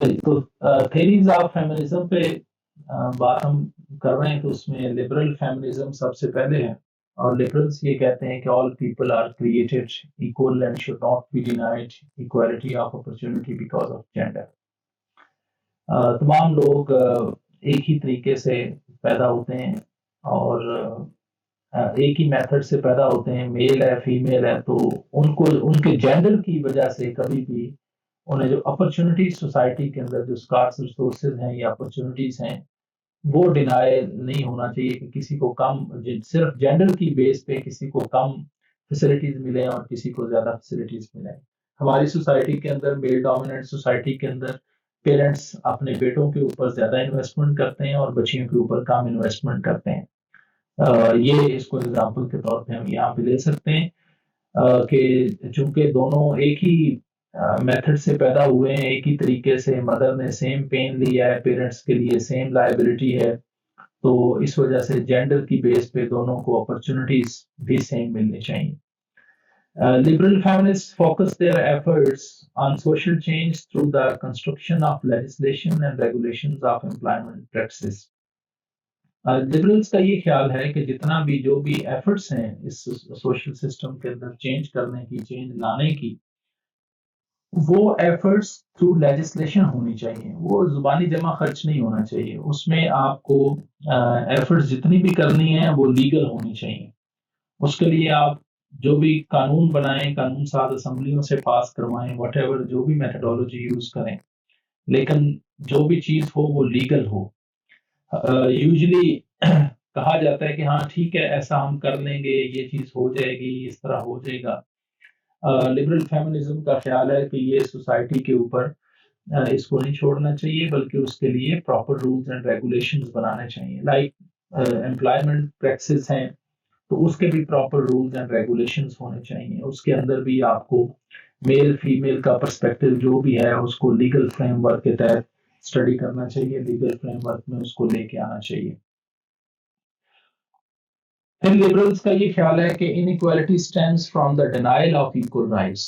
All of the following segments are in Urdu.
اچھا جی، تو تھیریز آف فیمنزم پہ بات ہم کر رہے ہیں، تو اس میں لبرل فیمنزم سب سے پہلے ہے، اور لبرلز یہ کہتے ہیں کہ all people are created equal and should not be denied equality of opportunity because of gender. تمام لوگ ایک ہی طریقے سے پیدا ہوتے ہیں اور ایک ہی میتھڈ سے پیدا ہوتے ہیں، میل ہے فیمیل ہے، تو ان کو ان کے جینڈر کی وجہ سے کبھی بھی انہیں جو اپرچونٹیز سوسائٹی کے اندر جو اسکارس ریسورسز ہیں یا اپرچونٹیز ہیں وہ ڈینائی نہیں ہونا چاہیے کہ کسی کو کم صرف جینڈر کی بیس پہ کسی کو کم فیسلٹیز ملیں اور کسی کو زیادہ فیسلٹیز ملیں. ہماری سوسائٹی کے اندر، میل ڈومیننٹ سوسائٹی کے اندر، پیرنٹس اپنے بیٹوں کے اوپر زیادہ انویسٹمنٹ کرتے ہیں اور بچیوں کے اوپر کم انویسٹمنٹ کرتے ہیں. یہ اس کو اگزامپل کے طور پہ ہم یہاں پہ لے سکتے ہیں کہ چونکہ دونوں ایک ہی میتھڈ سے پیدا ہوئے ہیں، ایک ہی طریقے سے مدر نے سیم پین لیا ہے، پیرنٹس کے لیے سیم لائبلٹی ہے، تو اس وجہ سے جینڈر کی بیس پہ دونوں کو اپرچونٹیز بھی سیم ملنی چاہیے. Liberal feminists focus their efforts on social change through the construction of legislation and regulations of employment practices. Liberals کا یہ خیال ہے کہ جتنا بھی جو بھی ایفرٹس ہیں اس سوشل سسٹم کے اندر چینج کرنے کی، چینج لانے کی، وہ ایفرٹس تھرو لیجسلیشن ہونی چاہیے، وہ زبانی جمع خرچ نہیں ہونا چاہیے. اس میں آپ کو ایفرٹس جتنی بھی کرنی ہیں وہ لیگل ہونی چاہیے. اس کے لیے آپ جو بھی قانون بنائیں، قانون ساز اسمبلیوں سے پاس کروائیں، واٹ ایور جو بھی میتھڈولوجی یوز کریں، لیکن جو بھی چیز ہو وہ لیگل ہو. یوزلی کہا جاتا ہے کہ ہاں ٹھیک ہے ایسا ہم کر لیں گے، یہ چیز ہو جائے گی، اس طرح ہو جائے گا. لبرل فیمنزم کا خیال ہے کہ یہ سوسائٹی کے اوپر اس کو نہیں چھوڑنا چاہیے، بلکہ اس کے لیے پراپر رولز اینڈ ریگولیشنز بنانے چاہیے. لائک امپلائمنٹ پریکٹسز ہیں تو اس کے بھی پراپر رولز اینڈ ریگولیشنز ہونے چاہیے. اس کے اندر بھی آپ کو میل فیمیل کا پرسپیکٹو جو بھی ہے اس کو لیگل فریم ورک کے تحت اسٹڈی کرنا چاہیے، لیگل فریم ورک میں اس کو لے کے آنا چاہیے. پھر لبرلز کا یہ خیال ہے کہ inequality stems from the denial of equal rights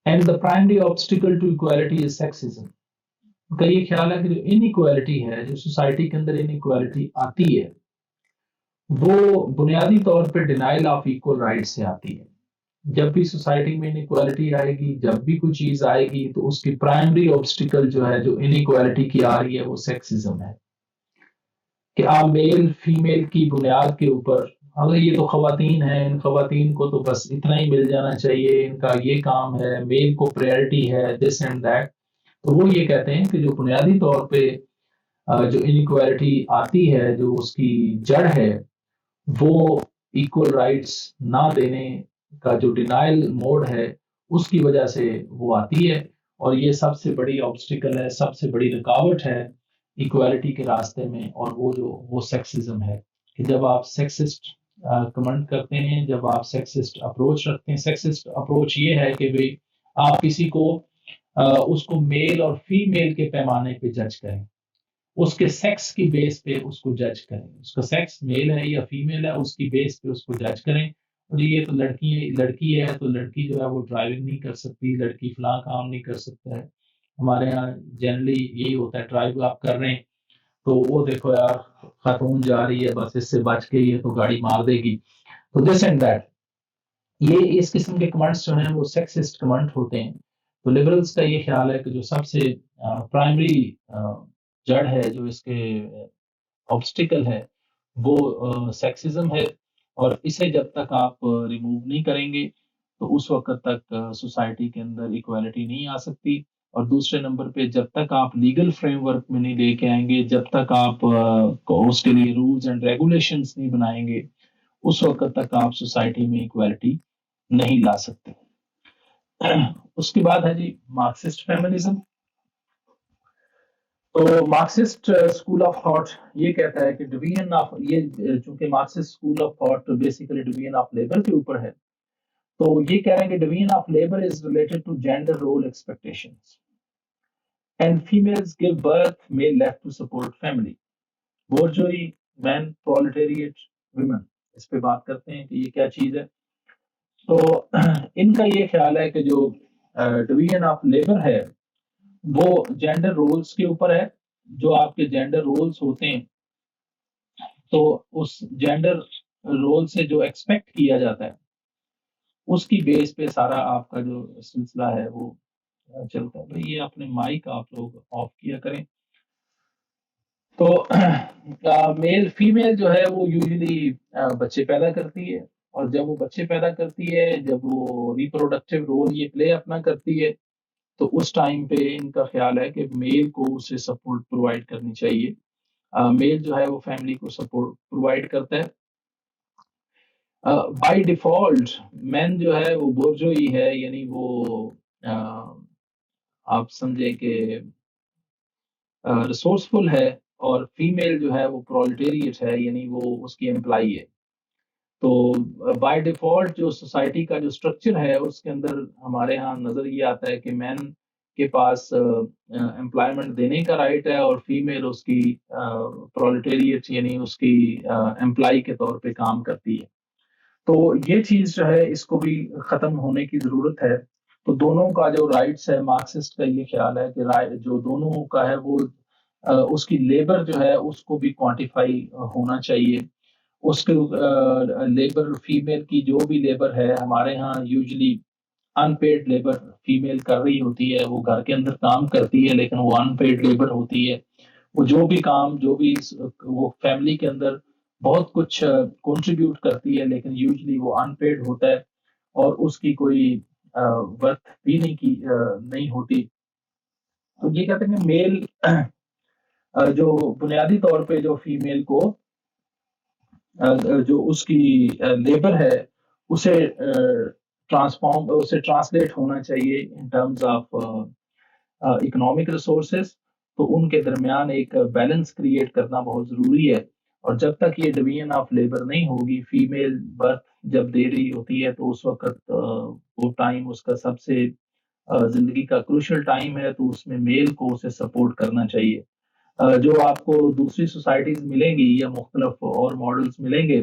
and the primary obstacle to equality is sexism. ان کا یہ خیال ہے کہ جو انیکوالٹی ہے، جو سوسائٹی کے اندر انیکوالٹی آتی ہے، وہ بنیادی طور پہ ڈینائل آف ایکول رائٹ سے آتی ہے. جب بھی سوسائٹی میں انیکوالٹی آئے گی، جب بھی کوئی چیز آئے گی، تو اس کی پرائمری آبسٹیکل جو ہے جو انیکوالٹی کی آ رہی ہے وہ سیکسزم ہے، کہ آپ میل فیمیل کی بنیاد کے اوپر، اگر یہ تو خواتین ہیں، ان خواتین کو تو بس اتنا ہی مل جانا چاہیے، ان کا یہ کام ہے، میل کو پریورٹی ہے، دس اینڈ دیٹ. تو وہ یہ کہتے ہیں کہ جو بنیادی طور پہ جو انیکوالٹی آتی ہے، جو اس کی جڑ ہے، وہ ایکول رائٹس نہ دینے کا جو ڈینائل موڈ ہے اس کی وجہ سے وہ آتی ہے. اور یہ سب سے بڑی آبسٹیکل ہے، سب سے بڑی رکاوٹ ہے ایکوالٹی کے راستے میں، اور وہ سیکسزم ہے. کہ جب آپ سیکسسٹ کمنٹ کرتے ہیں، جب آپ سیکسسٹ اپروچ رکھتے ہیں، سیکسسٹ اپروچ یہ ہے کہ بھئی آپ کسی کو اس کو میل اور فیمیل کے پیمانے پہ جج کریں، اس کے سیکس کی بیس پہ اس کو جج کریں، اس کا سیکس میل ہے یا فیمیل ہے اس کی بیس پہ اس کو جج کریں. اور یہ تو لڑکی ہے تو لڑکی جو ہے وہ ڈرائیونگ نہیں کر سکتی، لڑکی فلاں کام نہیں کر سکتا ہے. ہمارے ہاں جنرلی یہی ہوتا ہے، ڈرائیو آپ کر رہے ہیں تو وہ دیکھو یار خاتون جا رہی ہے، بس اس سے بچ کے یہ تو گاڑی مار دے گی، تو دس اینڈ دیٹ. یہ اس قسم کے کمنٹس جو ہیں وہ سیکسسٹ کمنٹ ہوتے ہیں. تو لبرلز کا یہ خیال ہے کہ جو سب سے پرائمری جڑ ہے، جو اس کے آبسٹیکل ہے، وہ سیکسزم ہے. اور اسے جب تک آپ ریموو نہیں کریں گے تو اس وقت تک سوسائٹی کے اندر ایکوالٹی نہیں آ سکتی. اور دوسرے نمبر پہ جب تک آپ لیگل فریم ورک میں نہیں لے کے آئیں گے، جب تک آپ اس کے لیے رولز اینڈ ریگولیشنز نہیں بنائیں گے، اس وقت تک آپ سوسائٹی میں ایکوالٹی نہیں لا سکتے. اس کے بعد ہے جی مارکسسٹ فیمنزم. تو مارکسسٹ اسکول آف تھاٹ یہ کہتا ہے کہ ڈویژن آف، یہ چونکہ Marxist school of thought basically division of labour کے اوپر ہے، تو یہ کہہ رہے ہیں کہ division of labour is related to gender role expectations and females give birth male left to support family. Bourgeois men proletariat women, اس پہ بات کرتے ہیں کہ یہ کیا چیز ہے. تو ان کا یہ خیال ہے کہ جو ڈویژن آف لیبر ہے وہ جینڈر رولز کے اوپر ہے. جو آپ کے جینڈر رولز ہوتے ہیں تو اس جینڈر رول سے جو ایکسپیکٹ کیا جاتا ہے اس کی بیس پہ سارا آپ کا جو سلسلہ ہے وہ چلتا ہے. بھائی یہ اپنے مائک آپ لوگ آف کیا کریں. تو میل فیمیل جو ہے وہ یوزلی بچے پیدا کرتی ہے، اور جب وہ بچے پیدا کرتی ہے، جب وہ ریپروڈکٹیو رول یہ پلے اپنا کرتی ہے، تو اس ٹائم پہ ان کا خیال ہے کہ میل کو اسے سپورٹ پرووائڈ کرنی چاہیے. میل جو ہے وہ فیملی کو سپورٹ پرووائڈ کرتا ہے. بائی ڈیفالٹ مین جو ہے وہ بورجوئی ہے، یعنی وہ آپ سمجھیں کہ ریسورسفل ہے، اور فیمیل جو ہے وہ پرولٹیریٹ ہے، یعنی وہ اس کی امپلائی ہے. تو بائی ڈیفالٹ جو سوسائٹی کا جو اسٹرکچر ہے اس کے اندر ہمارے ہاں نظر یہ آتا ہے کہ مین کے پاس امپلائمنٹ دینے کا رائٹ ہے، اور فیمیل اس کی پرولٹیریٹ یعنی اس کی امپلائی کے طور پہ کام کرتی ہے. تو یہ چیز جو ہے اس کو بھی ختم ہونے کی ضرورت ہے. تو دونوں کا جو رائٹس ہے، مارکسسٹ کا یہ خیال ہے کہ جو دونوں کا ہے وہ اس کی لیبر جو ہے اس کو بھی کوانٹیفائی ہونا چاہیے. اس کے لیبر فیمیل کی جو بھی لیبر ہے، ہمارے ہاں یوزلی ان پیڈ لیبر فیمیل کر رہی ہوتی ہے، وہ گھر کے اندر کام کرتی ہے لیکن وہ ان پیڈ لیبر ہوتی ہے. وہ جو بھی کام جو بھی وہ فیملی کے اندر بہت کچھ کنٹریبیوٹ کرتی ہے لیکن یوزلی وہ ان پیڈ ہوتا ہے، اور اس کی کوئی ورتھ بھی نہیں ہوتی. تو یہ کہتے ہیں کہ میل جو بنیادی طور پہ جو فیمیل کو جو اس کی لیبر ہے اسے اسے ٹرانسلیٹ ہونا چاہیے in terms of economic resources. تو ان کے درمیان ایک بیلنس کریٹ کرنا بہت ضروری ہے. اور جب تک یہ ڈویژن آف لیبر نہیں ہوگی، فیمیل برتھ جب دے رہی ہوتی ہے تو اس وقت وہ ٹائم اس کا سب سے زندگی کا کروشل ٹائم ہے، تو اس میں میل کو اسے سپورٹ کرنا چاہیے. جو آپ کو دوسری سوسائٹیز ملیں گی یا مختلف اور ماڈلز ملیں گے،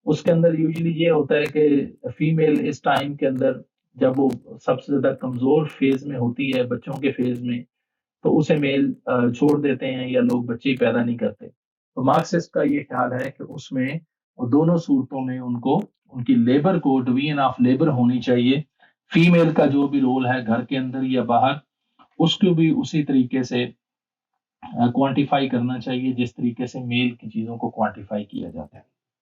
اس کے اندر یوزلی یہ ہوتا ہے کہ فیمیل اس ٹائم کے اندر جب وہ سب سے زیادہ کمزور فیز میں ہوتی ہے، بچوں کے فیز میں، تو اسے میل چھوڑ دیتے ہیں یا لوگ بچے پیدا نہیں کرتے. تو مارکسسٹ کا یہ خیال ہے کہ اس میں دونوں صورتوں میں ان کی لیبر کو ڈویژن آف لیبر ہونی چاہیے. فیمیل کا جو بھی رول ہے گھر کے اندر یا باہر، اس کو بھی اسی طریقے سے کوانٹیفائی کرنا چاہیے جس طریقے سے میل کی چیزوں کو کوانٹیفائی کیا جاتا ہے.